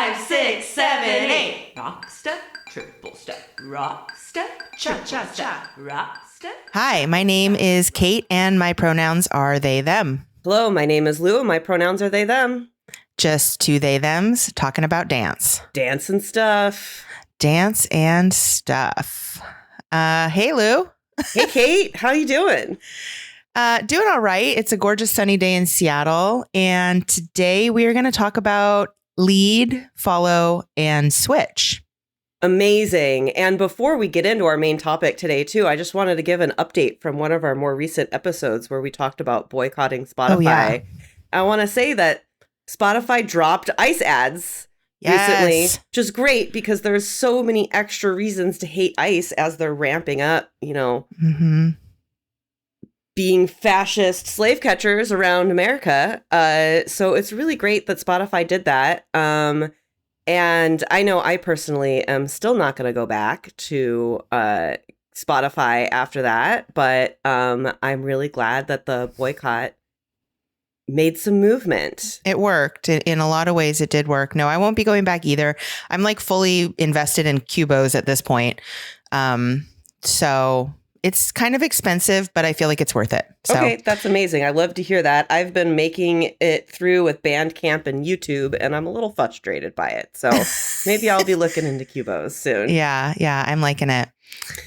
5, 6, 7, 8. Rock step, triple step, rock step, cha-cha-cha, rock step. Hi, my name is Kate and my pronouns are they, them. Hello, my name is Lou and my pronouns are they, them. Just two they, thems talking about dance. Dance and stuff. Dance and stuff. Hey, Lou. Hey, Kate. How you doing? Doing all right. It's a gorgeous sunny day in Seattle. And today we are going to talk about lead, follow, and switch. Amazing. And before we get into our main topic today, too, I just wanted to give an update from one of our more recent episodes where we talked about boycotting Spotify. Oh, yeah. I want to say that Spotify dropped ICE ads recently, which is great because there's so many extra reasons to hate ICE as they're ramping up, being fascist slave catchers around America. So it's really great that Spotify did that. And I know I personally am still not going to go back to Spotify after that, but I'm really glad that the boycott made some movement. It worked. In a lot of ways, it did work. No, I won't be going back either. I'm like fully invested in Cubos at this point. So it's kind of expensive, but I feel like it's worth it. So. Okay, that's amazing. I love to hear that. I've been making it through with Bandcamp and YouTube, and I'm a little frustrated by it. So maybe I'll be looking into Cubos soon. Yeah, I'm liking it.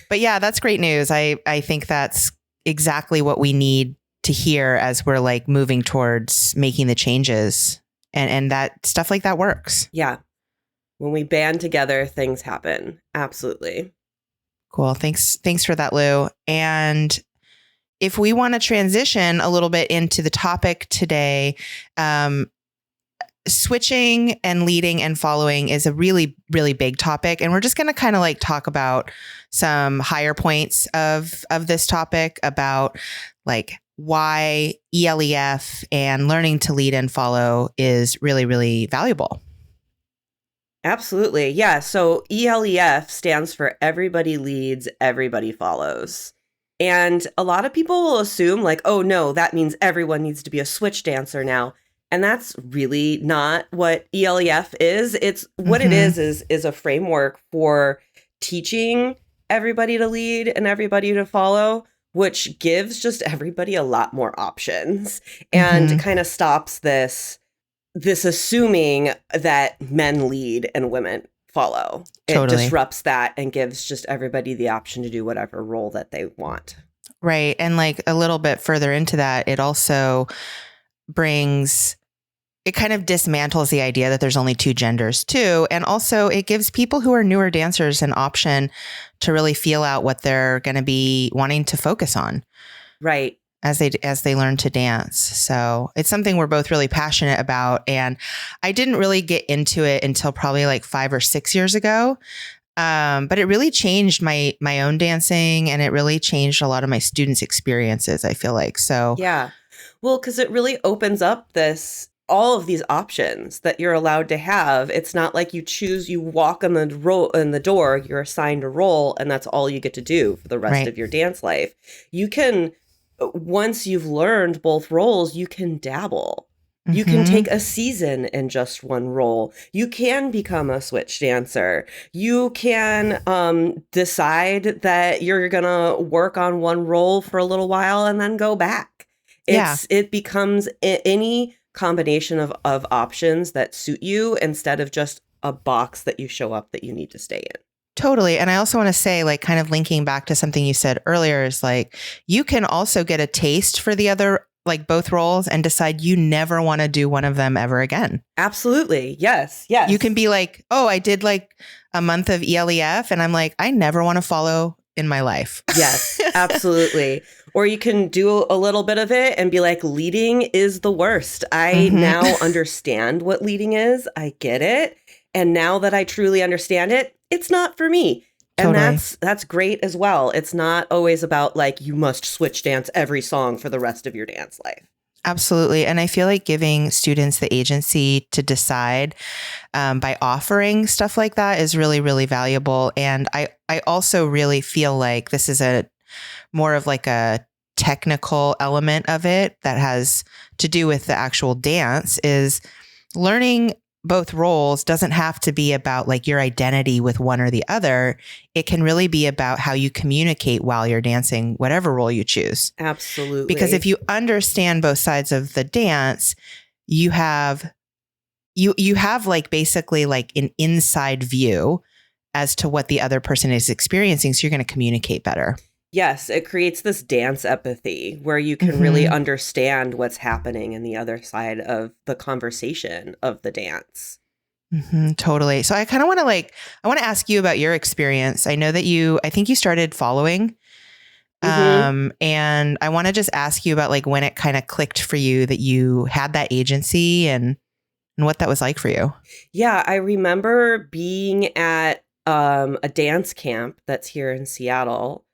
But yeah, that's great news. I think that's exactly what we need to hear as we're like moving towards making the changes, and that stuff like that works. Yeah. When we band together, things happen. Absolutely. Cool. Thanks for that, Lou. And if we want to transition a little bit into the topic today, switching and leading and following is a really, really big topic. And we're just going to kind of like talk about some higher points of this topic, about like why ELEF and learning to lead and follow is really, really valuable. Absolutely. Yeah. So ELEF stands for Everybody Leads, Everybody Follows. And a lot of people will assume like, oh, no, that means everyone needs to be a switch dancer now. And that's really not what ELEF is. It's what it is a framework for teaching everybody to lead and everybody to follow, which gives just everybody a lot more options and kind of stops this assuming that men lead and women follow. Totally. It disrupts that and gives just everybody the option to do whatever role that they want. Right. And like a little bit further into that, it also it kind of dismantles the idea that there's only two genders too. And also it gives people who are newer dancers an option to really feel out what they're going to be wanting to focus on. Right. As they learn to dance. So it's something we're both really passionate about. And I didn't really get into it until probably like 5 or 6 years ago. But it really changed my own dancing, and it really changed a lot of my students' experiences, I feel like. So yeah. Well, because it really opens up all of these options that you're allowed to have. It's not like you walk in the door, you're assigned a role, and that's all you get to do for the rest of your dance life. You can, once you've learned both roles, you can dabble. You can take a season in just one role. You can become a switch dancer. You can decide that you're going to work on one role for a little while and then go back. It becomes any combination of options that suit you instead of just a box that you show up that you need to stay in. Totally. And I also want to say, like, kind of linking back to something you said earlier, is like, you can also get a taste for the other, like both roles, and decide you never want to do one of them ever again. Absolutely. Yes. You can be like, oh, I did like a month of ELEF and I'm like, I never want to follow in my life. Yes, absolutely. Or you can do a little bit of it and be like, leading is the worst. I now understand what leading is. I get it. And now that I truly understand it, it's not for me. And that's great as well. It's not always about like, you must switch dance every song for the rest of your dance life. Absolutely. And I feel like giving students the agency to decide by offering stuff like that is really, really valuable. And I also really feel like this is more of like a technical element of it that has to do with the actual dance, is learning both roles doesn't have to be about like your identity with one or the other. It can really be about how you communicate while you're dancing, whatever role you choose. Absolutely. Because if you understand both sides of the dance, you have like basically like an inside view as to what the other person is experiencing. So you're going to communicate better. Yes, it creates this dance empathy where you can really understand what's happening in the other side of the conversation of the dance. Totally. So I kind of want to I want to ask you about your experience. I know that I think you started following. And I want to just ask you about like when it kind of clicked for you that you had that agency and what that was like for you. Yeah, I remember being at a dance camp that's here in Seattle,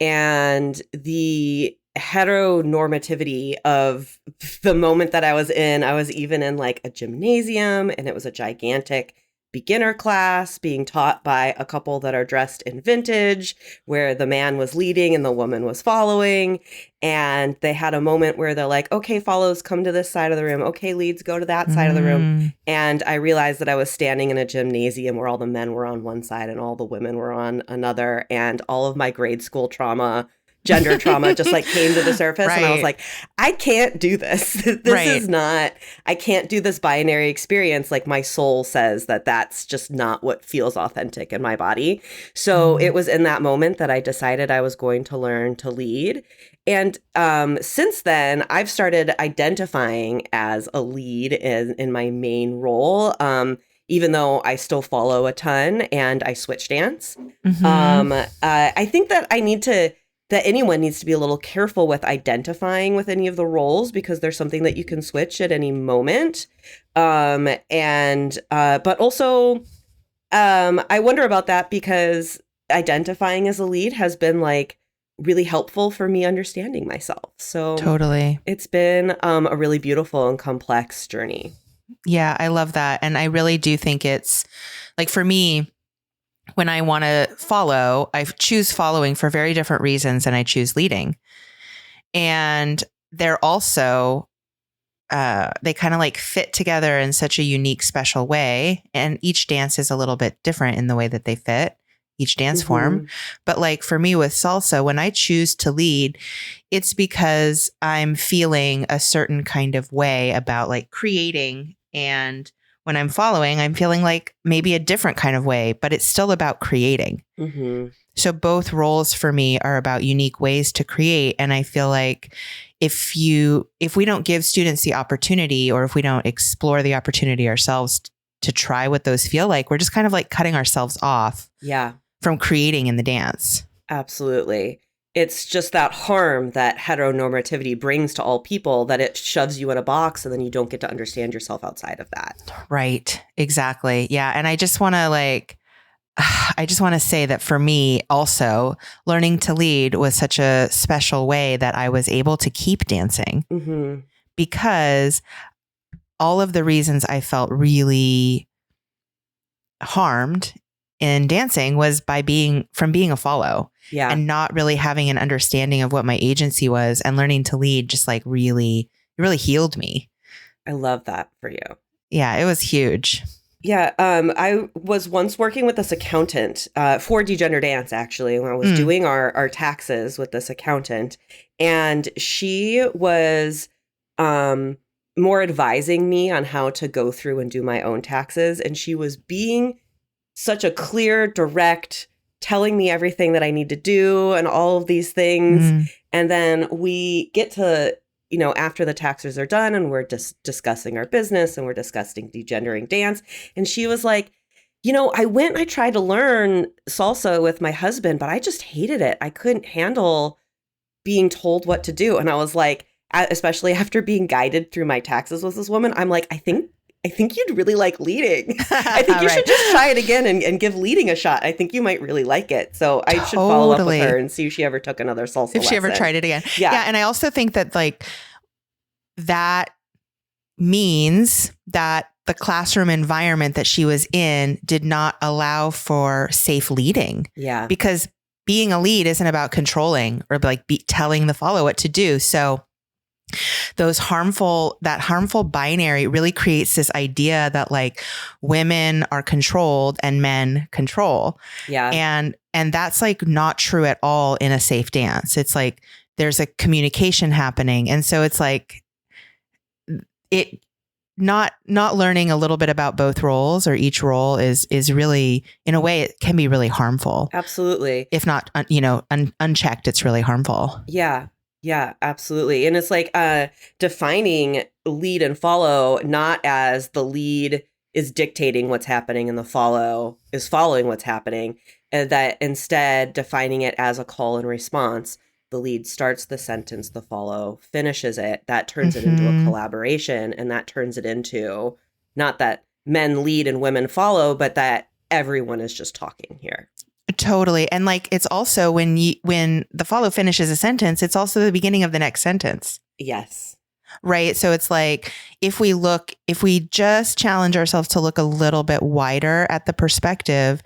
and the heteronormativity of the moment that I was even in like a gymnasium, and it was a gigantic beginner class being taught by a couple that are dressed in vintage, where the man was leading and the woman was following. And they had a moment where they're like, okay, follows, come to this side of the room. Okay, leads, go to that side of the room. And I realized that I was standing in a gymnasium where all the men were on one side and all the women were on another. And all of my grade school trauma, gender trauma just like came to the surface. And I was like, I can't do this. This is not, I can't do this binary experience. Like my soul says that that's just not what feels authentic in my body. So it was in that moment that I decided I was going to learn to lead. And since then, I've started identifying as a lead in my main role. Even though I still follow a ton and I switch dance. I think that that anyone needs to be a little careful with identifying with any of the roles, because there's something that you can switch at any moment. But also, I wonder about that because identifying as a lead has been like really helpful for me understanding myself. So totally, it's been a really beautiful and complex journey. Yeah, I love that. And I really do think it's like, for me, when I want to follow, I choose following for very different reasons than I choose leading. And they're also, they kind of like fit together in such a unique, special way. And each dance is a little bit different in the way that they fit, each dance form. But like for me with salsa, when I choose to lead, it's because I'm feeling a certain kind of way about like creating. And when I'm following, I'm feeling like maybe a different kind of way, but it's still about creating. So both roles for me are about unique ways to create. And I feel like if we don't give students the opportunity, or if we don't explore the opportunity ourselves to try what those feel like, we're just kind of like cutting ourselves off from creating in the dance. Absolutely. It's just that harm that heteronormativity brings to all people, that it shoves you in a box and then you don't get to understand yourself outside of that. Right. Exactly. Yeah. And I just want to say that for me also, learning to lead was such a special way that I was able to keep dancing, because all of the reasons I felt really harmed in dancing was from being a follow. And not really having an understanding of what my agency was, and learning to lead just like really healed me. I love that for you. Yeah, it was huge. Yeah. I was once working with this accountant for Degender Dance, actually, when I was doing our taxes with this accountant. And she was more advising me on how to go through and do my own taxes. And she was being such a clear, direct, telling me everything that I need to do and all of these things. And then we get to, after the taxes are done and we're just discussing our business and we're discussing degendering dance. And she was like, I went and I tried to learn salsa with my husband, but I just hated it. I couldn't handle being told what to do. And I was like, especially after being guided through my taxes with this woman, I'm like, I think you'd really like leading. I think you should just try it again and give leading a shot. I think you might really like it. So I should follow up with her and see if she ever took another salsa lesson. If she ever tried it again. Yeah. And I also think that like that means that the classroom environment that she was in did not allow for safe leading. Yeah. Because being a lead isn't about controlling or like telling the follow what to do. So that harmful binary really creates this idea that like women are controlled and men control. Yeah. And that's like not true at all in a safe dance. It's like there's a communication happening. And so it's like it not learning a little bit about both roles or each role is really, in a way, it can be really harmful. Absolutely. If not, unchecked, it's really harmful. Yeah. Yeah, absolutely. And it's like defining lead and follow, not as the lead is dictating what's happening and the follow is following what's happening, and that instead defining it as a call and response. The lead starts the sentence, the follow finishes it. That turns it into a collaboration, and that turns it into not that men lead and women follow, but that everyone is just talking here. Totally. And like, it's also when the follow finishes a sentence, it's also the beginning of the next sentence. Yes. Right. So it's like, if we just challenge ourselves to look a little bit wider at the perspective,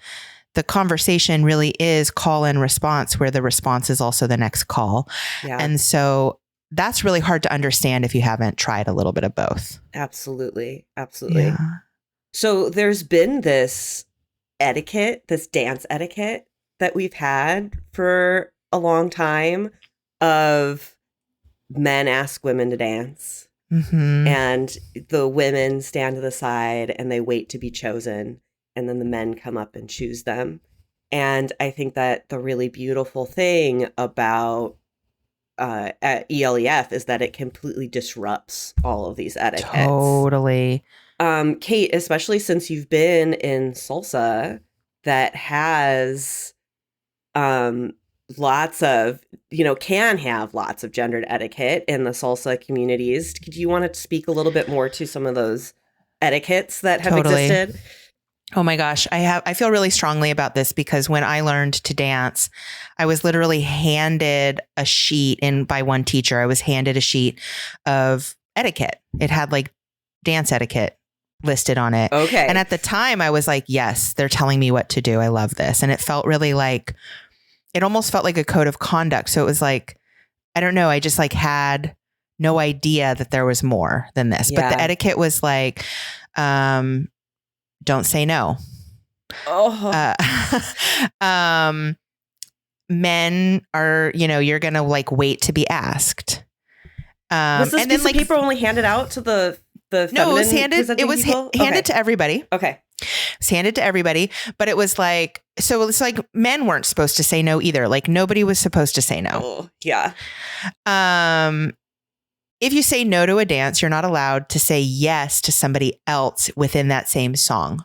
the conversation really is call and response, where the response is also the next call. Yeah. And so that's really hard to understand if you haven't tried a little bit of both. Absolutely. Absolutely. Yeah. So there's been this dance etiquette that we've had for a long time of men ask women to dance, and the women stand to the side and they wait to be chosen, and then the men come up and choose them. And I think that the really beautiful thing about ELEF is that it completely disrupts all of these etiquettes. Totally. Kate, especially since you've been in salsa that has lots of, can have lots of gendered etiquette in the salsa communities. Do you want to speak a little bit more to some of those etiquettes that have existed? Oh my gosh. I feel really strongly about this because when I learned to dance, I was literally handed a sheet by one teacher. I was handed a sheet of etiquette. It had like dance etiquette listed on it. Okay. And at the time I was like, yes, they're telling me what to do. I love this. And it felt really like, it almost felt like a code of conduct. So it was like, I don't know. I just like had no idea that there was more than this, but the etiquette was like, don't say no. Men are, you're going to like wait to be asked. Was this and piece then like of paper only handed out to the no, it was handed to everybody. Okay. It was handed to everybody, but it was like, so it's like men weren't supposed to say no either. Like nobody was supposed to say no. Oh, yeah. If you say no to a dance, you're not allowed to say yes to somebody else within that same song.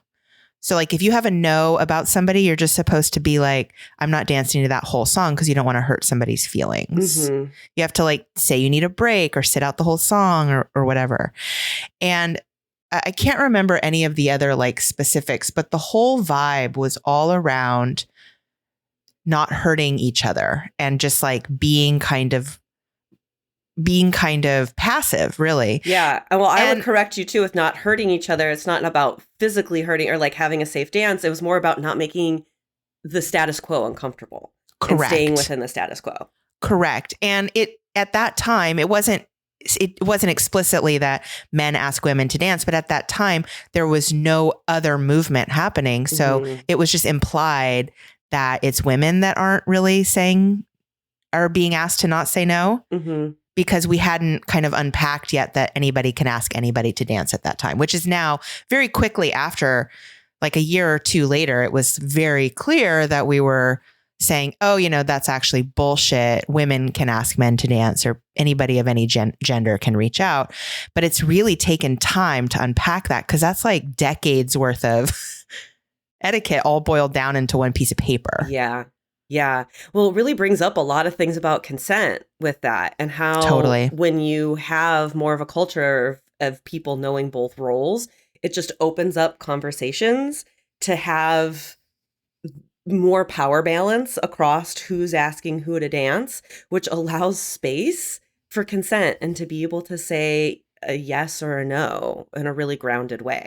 So like if you have a no about somebody, you're just supposed to be like, I'm not dancing to that whole song because you don't want to hurt somebody's feelings. You have to like say you need a break or sit out the whole song or whatever. And I can't remember any of the other like specifics, but the whole vibe was all around not hurting each other and just like being kind of passive, really. Yeah. Well, I would correct you too with not hurting each other. It's not about physically hurting or like having a safe dance. It was more about not making the status quo uncomfortable. Correct. And staying within the status quo. Correct. And at that time, it wasn't explicitly that men ask women to dance, but at that time, there was no other movement happening. So it was just implied that it's women that are being asked to not say no. Because we hadn't kind of unpacked yet that anybody can ask anybody to dance at that time, which is now very quickly after, like a year or two later, it was very clear that we were saying, oh, that's actually bullshit. Women can ask men to dance, or anybody of any gender can reach out. But it's really taken time to unpack that, because that's like decades worth of etiquette all boiled down into one piece of paper. Yeah. Yeah. Well, it really brings up a lot of things about consent with that, and how when you have more of a culture of people knowing both roles, it just opens up conversations to have more power balance across who's asking who to dance, which allows space for consent and to be able to say a yes or a no in a really grounded way.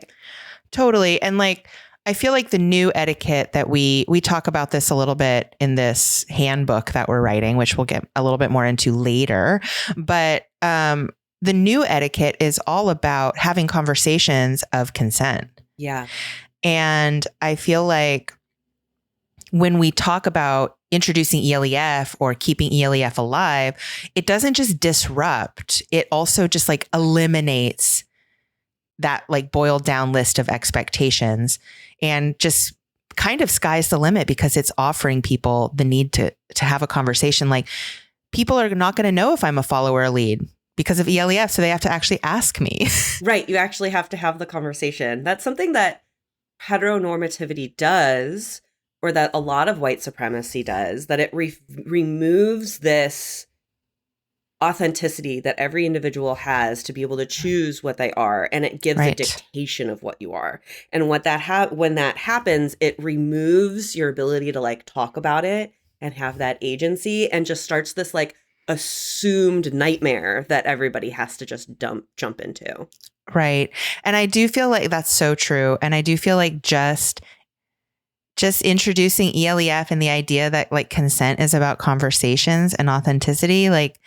Totally. And like, I feel like the new etiquette that we talk about this a little bit in this handbook that we're writing, which we'll get a little bit more into later. But the new etiquette is all about having conversations of consent. Yeah. And I feel like when we talk about introducing ELEF or keeping ELEF alive, it doesn't just disrupt, it also just like eliminates that like boiled down list of expectations and just kind of sky's the limit because it's offering people the need to have a conversation. Like people are not going to know if I'm a follower or lead because of ELEF. So they have to actually ask me. Right. You actually have to have the conversation. That's something that heteronormativity does, or that a lot of white supremacy does, that it removes this authenticity that every individual has to be able to choose what they are, and it gives a dictation of what you are. And what that when that happens, it removes your ability to like talk about it and have that agency, and just starts this like assumed nightmare that everybody has to just jump into. Right. And I do feel like that's so true. And I do feel like just introducing ELEF and the idea that like consent is about conversations and authenticity, like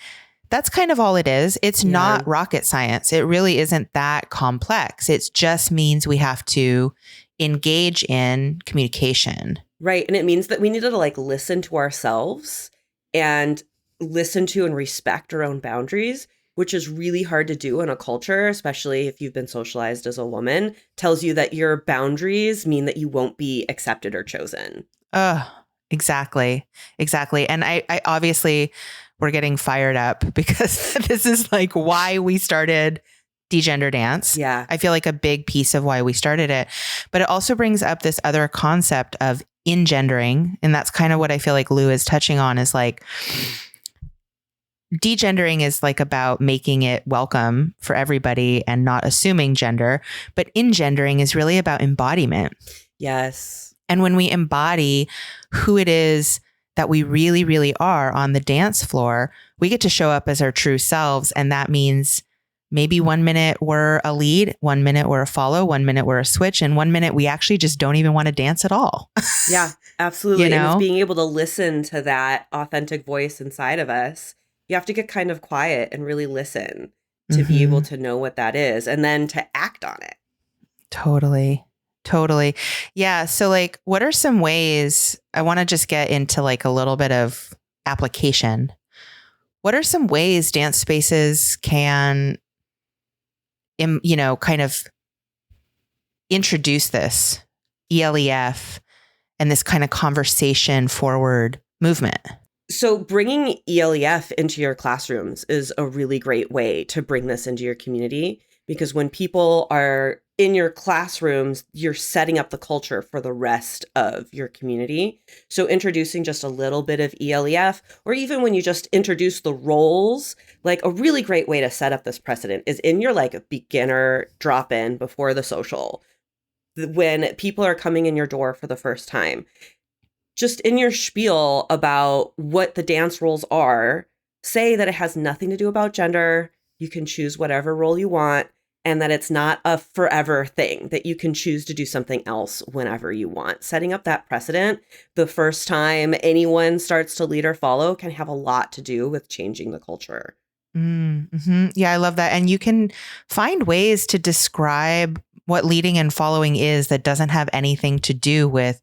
that's kind of all it is. It's not rocket science. It really isn't that complex. It just means we have to engage in communication. Right. And it means that we need to like listen to ourselves and listen to and respect our own boundaries, which is really hard to do in a culture, especially if you've been socialized as a woman, tells you that your boundaries mean that you won't be accepted or chosen. Exactly. And I obviously, we're getting fired up because this is like why we started Degender Dance. Yeah. I feel like a big piece of why we started it. But it also brings up this other concept of engendering. And that's kind of what I feel like Lou is touching on, is like degendering is like about making it welcome for everybody and not assuming gender. But engendering is really about embodiment. Yes. And when we embody who it is that we really, really are on the dance floor, we get to show up as our true selves. And that means maybe 1 minute we're a lead, 1 minute we're a follow, 1 minute we're a switch, and 1 minute we actually just don't even want to dance at all. Yeah, absolutely. You know? And it's being able to listen to that authentic voice inside of us. You have to get kind of quiet and really listen to be able to know what that is and then to act on it. Totally. Yeah. So like, what are some ways, I want to just get into like a little bit of application. What are some ways dance spaces can, kind of introduce this ELEF and this kind of conversation forward movement? So bringing ELEF into your classrooms is a really great way to bring this into your community, because when people are in your classrooms, you're setting up the culture for the rest of your community. So introducing just a little bit of ELEF, or even when you just introduce the roles, like a really great way to set up this precedent is in your like beginner drop-in before the social, when people are coming in your door for the first time. Just in your spiel about what the dance roles are, say that it has nothing to do about gender. You can choose whatever role you want, and that it's not a forever thing, that you can choose to do something else whenever you want. Setting up that precedent the first time anyone starts to lead or follow can have a lot to do with changing the culture. Mm-hmm. Yeah, I love that. And you can find ways to describe what leading and following is that doesn't have anything to do with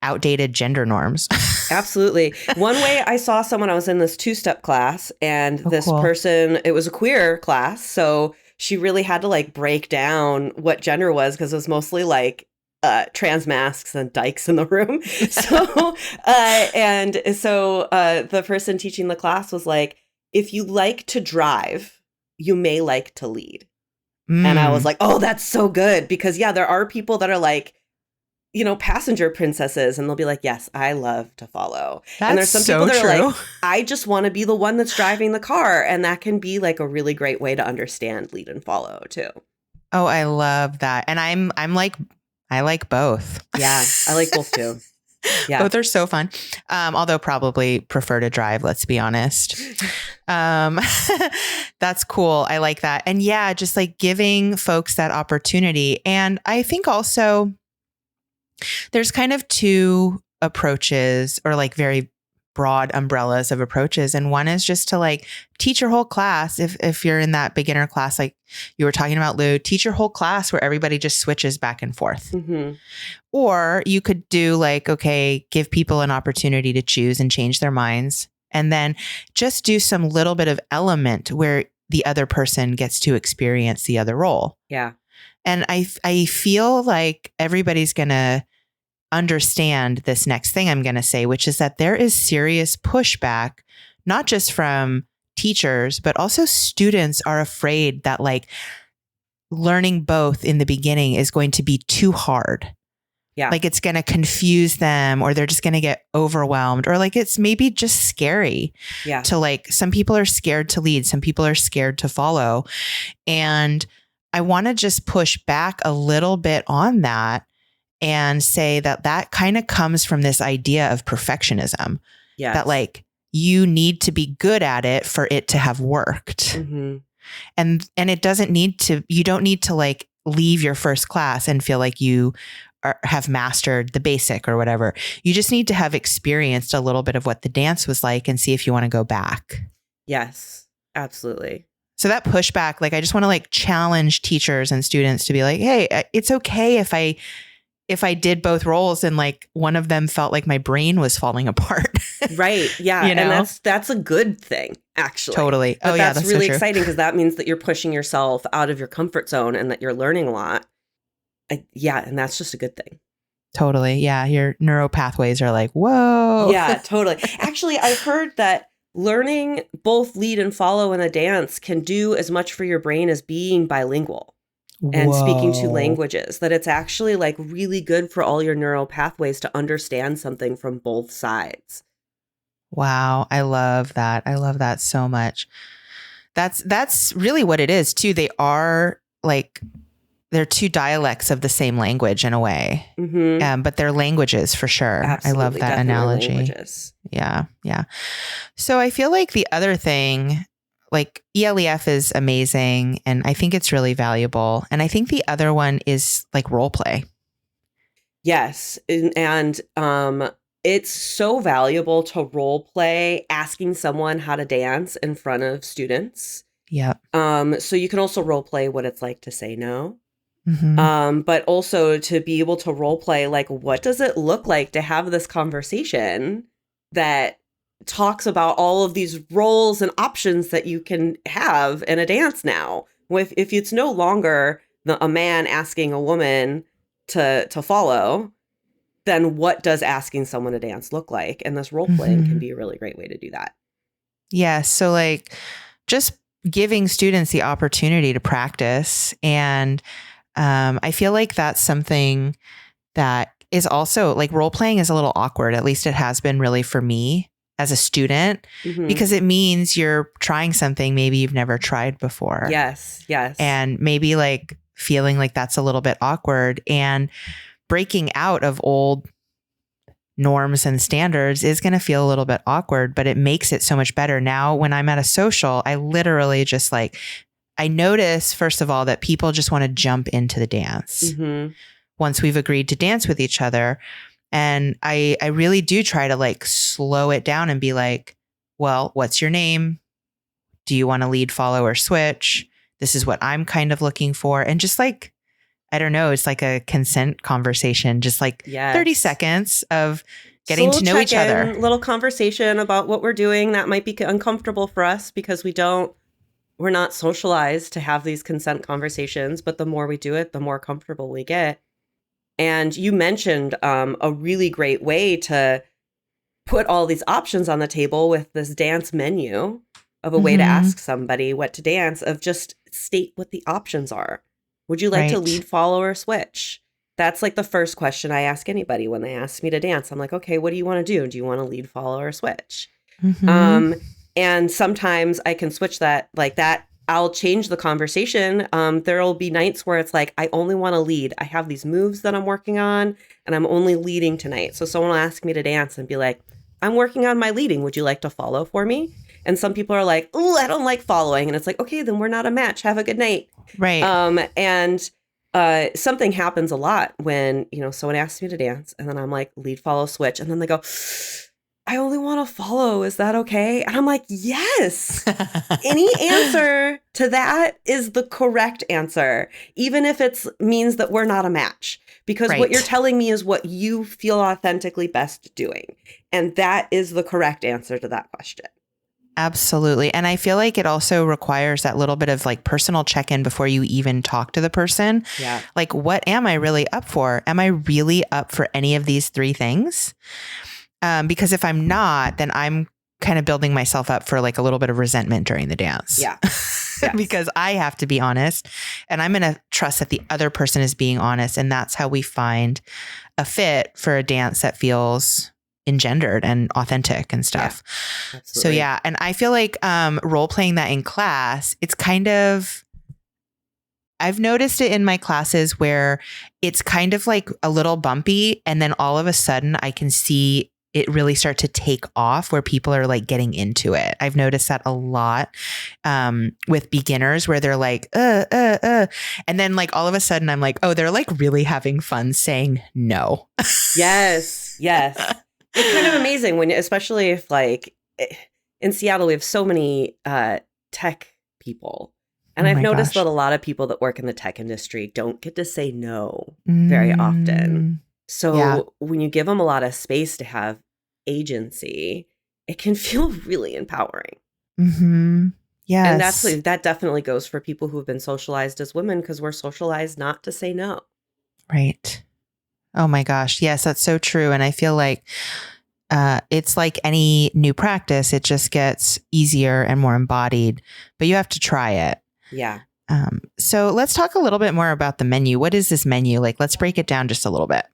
outdated gender norms. Absolutely. One way I saw someone, I was in this 2-step class, and this cool. person, it was a queer class. So she really had to like break down what gender was, because it was mostly like trans masks and dykes in the room. So, the person teaching the class was like, if you like to drive, you may like to lead. And I was like, oh, that's so good. Because yeah, there are people that are like, passenger princesses, and they'll be like, yes, I love to follow. That's and there's some so people that true. are like, I just want to be the one that's driving the car. And that can be like a really great way to understand lead and follow too. Oh, I love that. And I'm like, I like both. Yeah, I like both too. Yeah. Both are so fun. Although probably prefer to drive, let's be honest. That's cool. I like that. And yeah, just like giving folks that opportunity. And I think also there's kind of two approaches, or like very broad umbrellas of approaches. And one is just to like teach your whole class. If you're in that beginner class, like you were talking about, Lou, teach your whole class where everybody just switches back and forth. Mm-hmm. Or you could do like, okay, give people an opportunity to choose and change their minds. And then just do some little bit of element where the other person gets to experience the other role. Yeah. And I feel like everybody's going to understand this next thing I'm going to say, which is that there is serious pushback, not just from teachers, but also students are afraid that like learning both in the beginning is going to be too hard. Yeah. Like it's going to confuse them, or they're just going to get overwhelmed, or like it's maybe just scary. Yeah. To like, some people are scared to lead, some people are scared to follow. And I want to just push back a little bit on that and say that that kind of comes from this idea of perfectionism. Yes. That like you need to be good at it for it to have worked. Mm-hmm. And it doesn't need to, you don't need to like leave your first class and feel like you have mastered the basic or whatever. You just need to have experienced a little bit of what the dance was like and see if you want to go back. Yes, absolutely. So that pushback, like I just want to like challenge teachers and students to be like, hey, it's okay if I did both roles and like one of them felt like my brain was falling apart. Right. Yeah. You know? And that's a good thing, actually. Totally. But that's so really true. exciting because that means that you're pushing yourself out of your comfort zone and that you're learning a lot. Yeah. And that's just a good thing. Totally. Yeah. Your neural pathways are like, whoa. Yeah, totally. Actually, I've heard that learning both lead and follow in a dance can do as much for your brain as being bilingual and speaking two languages, that it's actually like really good for all your neural pathways to understand something from both sides. Wow. I love that. I love that so much. That's really what it is too. They are like, they're two dialects of the same language in a way, but they're languages for sure. Absolutely, I love that analogy. Languages. Yeah. Yeah. So I feel like the other thing, like ELEF is amazing and I think it's really valuable. And I think the other one is like role play. Yes. And it's so valuable to role play asking someone how to dance in front of students. Yeah. So you can also role play what it's like to say no. Mm-hmm. But also to be able to role play, like, what does it look like to have this conversation that talks about all of these roles and options that you can have in a dance now? If it's no longer a man asking a woman to follow, then what does asking someone to dance look like? And this role playing can be a really great way to do that. Yeah. So like just giving students the opportunity to practice. And I feel like that's something that is also like role playing is a little awkward. At least it has been really for me as a student, because it means you're trying something maybe you've never tried before. Yes. Yes. And maybe like feeling like that's a little bit awkward, and breaking out of old norms and standards is going to feel a little bit awkward, but it makes it so much better. Now, when I'm at a social, I literally just like, I notice, first of all, that people just want to jump into the dance once we've agreed to dance with each other. And I really do try to like slow it down and be like, well, what's your name? Do you want to lead, follow, or switch? This is what I'm kind of looking for. And just like, I don't know, it's like a consent conversation, just like 30 seconds of getting to know each other. Little conversation about what we're doing that might be uncomfortable for us because we're not socialized to have these consent conversations, but the more we do it, the more comfortable we get. And you mentioned a really great way to put all these options on the table with this dance menu of a way to ask somebody what to dance, of just state what the options are. Would you like to lead, follow, or switch? That's like the first question I ask anybody when they ask me to dance. I'm like, okay, what do you want to do? Do you want to lead, follow, or switch? And sometimes I can switch that like that. I'll change the conversation. There'll be nights where it's like, I only want to lead. I have these moves that I'm working on and I'm only leading tonight. So someone will ask me to dance and be like, I'm working on my leading. Would you like to follow for me? And some people are like, oh, I don't like following. And it's like, okay, then we're not a match. Have a good night. Right. And something happens a lot when, someone asks me to dance and then I'm like, lead, follow, switch. And then they go, I only want to follow. Is that okay? And I'm like, yes. Any answer to that is the correct answer, even if it means that we're not a match. Because what you're telling me is what you feel authentically best doing. And that is the correct answer to that question. Absolutely. And I feel like it also requires that little bit of like personal check-in before you even talk to the person. Yeah. Like, what am I really up for? Am I really up for any of these three things? Because if I'm not, then I'm kind of building myself up for like a little bit of resentment during the dance. Yeah. Yes. Because I have to be honest, and I'm going to trust that the other person is being honest. And that's how we find a fit for a dance that feels engendered and authentic and stuff. Yeah, so yeah. And I feel like role playing that in class, it's kind of, I've noticed it in my classes where it's kind of like a little bumpy. And then all of a sudden I can see it really start to take off where people are like getting into it. I've noticed that a lot with beginners where they're like, and then like all of a sudden I'm like, oh, they're like really having fun saying no. Yes. Yes. It's kind of amazing when, especially if like in Seattle, we have so many tech people. And I've noticed that a lot of people that work in the tech industry don't get to say no very often. So when you give them a lot of space to have agency, it can feel really empowering. Mm-hmm. Yes. And that definitely goes for people who have been socialized as women, because we're socialized not to say no. Right. Oh my gosh. Yes, that's so true. And I feel like it's like any new practice. It just gets easier and more embodied, but you have to try it. Yeah. So let's talk a little bit more about the menu. What is this menu? Like, let's break it down just a little bit.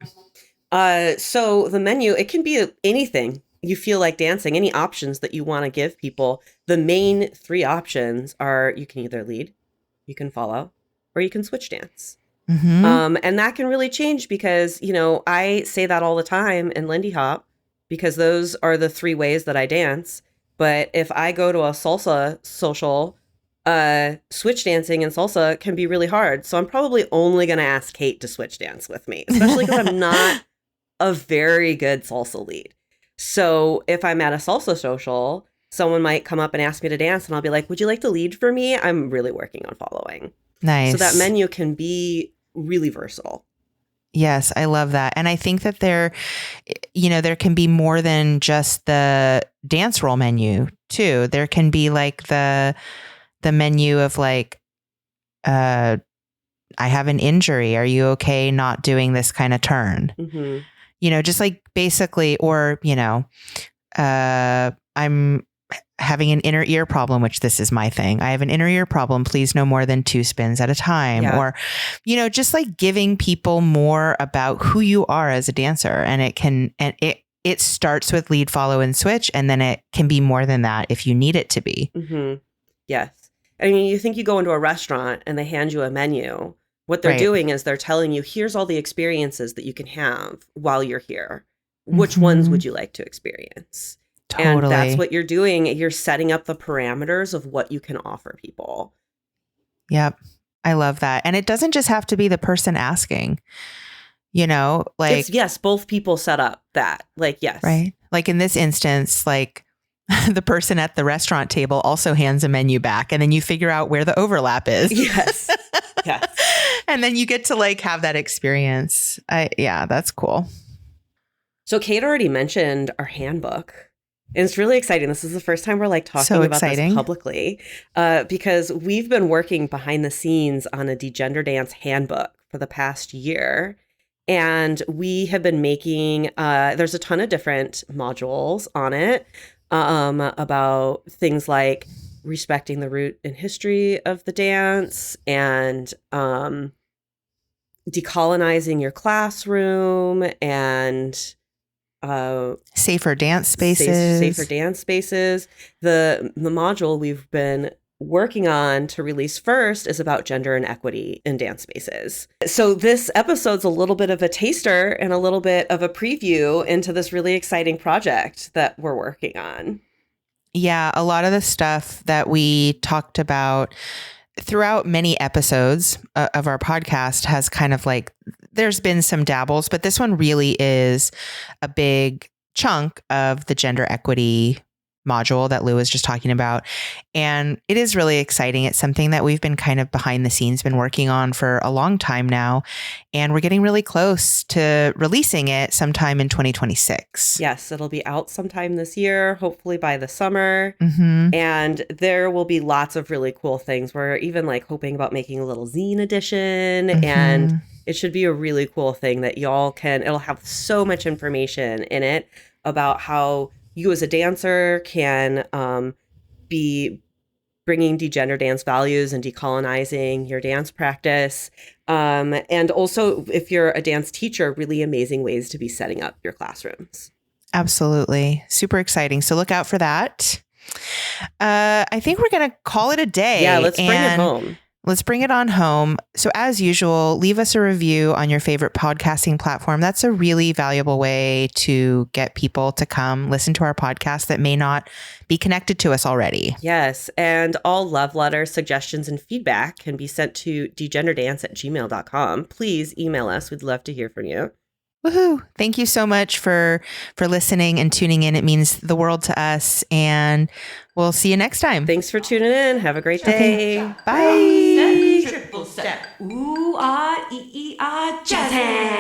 So the menu, it can be anything you feel like dancing, any options that you want to give people. The main three options are you can either lead, you can follow, or you can switch dance. Mm-hmm. And that can really change because, you know, I say that all the time in Lindy Hop because those are the three ways that I dance. But if I go to a salsa social, switch dancing and salsa can be really hard. So I'm probably only going to ask Kate to switch dance with me, especially because I'm not a very good salsa lead. So if I'm at a salsa social, someone might come up and ask me to dance and I'll be like, would you like to lead for me? I'm really working on following. Nice. So that menu can be really versatile. Yes, I love that. And I think that there can be more than just the dance role menu too. There can be like the menu of like, I have an injury. Are you okay not doing this kind of turn? Mm-hmm. You know, just like basically, or, you know, I'm having an inner ear problem, which this is my thing. I have an inner ear problem. Please no more than 2 spins at a time. Yeah. Or, you know, just like giving people more about who you are as a dancer. And it starts with lead, follow, and switch. And then it can be more than that if you need it to be. Mm-hmm. Yes. I mean, you think you go into a restaurant and they hand you a menu. What they're doing is they're telling you, here's all the experiences that you can have while you're here. Which ones would you like to experience? Totally. And that's what you're doing. You're setting up the parameters of what you can offer people. Yep. I love that. And it doesn't just have to be the person asking, you know, like, yes, both people set up that, like, yes. Right. Like in this instance, like the person at the restaurant table also hands a menu back and then you figure out where the overlap is. Yes. Yes. And then you get to like have that experience. Yeah, that's cool. So Kate already mentioned our handbook. And it's really exciting. This is the first time we're like talking about this publicly because we've been working behind the scenes on a Degender Dance handbook for the past year. And we have been making, there's a ton of different modules on it about things like respecting the root and history of the dance and decolonizing your classroom and safer dance spaces. Safer dance spaces. The module we've been working on to release first is about gender and equity in dance spaces. So this episode's a little bit of a taster and a little bit of a preview into this really exciting project that we're working on. Yeah, a lot of the stuff that we talked about throughout many episodes of our podcast has kind of like, there's been some dabbles, but this one really is a big chunk of the gender equity module that Lou was just talking about. And it is really exciting. It's something that we've been kind of behind the scenes been working on for a long time now. And we're getting really close to releasing it sometime in 2026. Yes, it'll be out sometime this year, hopefully by the summer. Mm-hmm. And there will be lots of really cool things. We're even like hoping about making a little zine edition. Mm-hmm. And it should be a really cool thing that y'all can, it'll have so much information in it about how you as a dancer can be bringing degender dance values and decolonizing your dance practice. And also, if you're a dance teacher, really amazing ways to be setting up your classrooms. Absolutely. Super exciting. So look out for that. I think we're going to call it a day. Yeah, let's bring it home. Let's bring it on home. So as usual, leave us a review on your favorite podcasting platform. That's a really valuable way to get people to come listen to our podcast that may not be connected to us already. Yes. And all love letters, suggestions, and feedback can be sent to degenderdance@gmail.com. Please email us. We'd love to hear from you. Woohoo. Thank you so much for listening and tuning in. It means the world to us. And we'll see you next time. Thanks for tuning in. Have a great day. Bye. Step, triple step. Ooh, ah, jazz hands.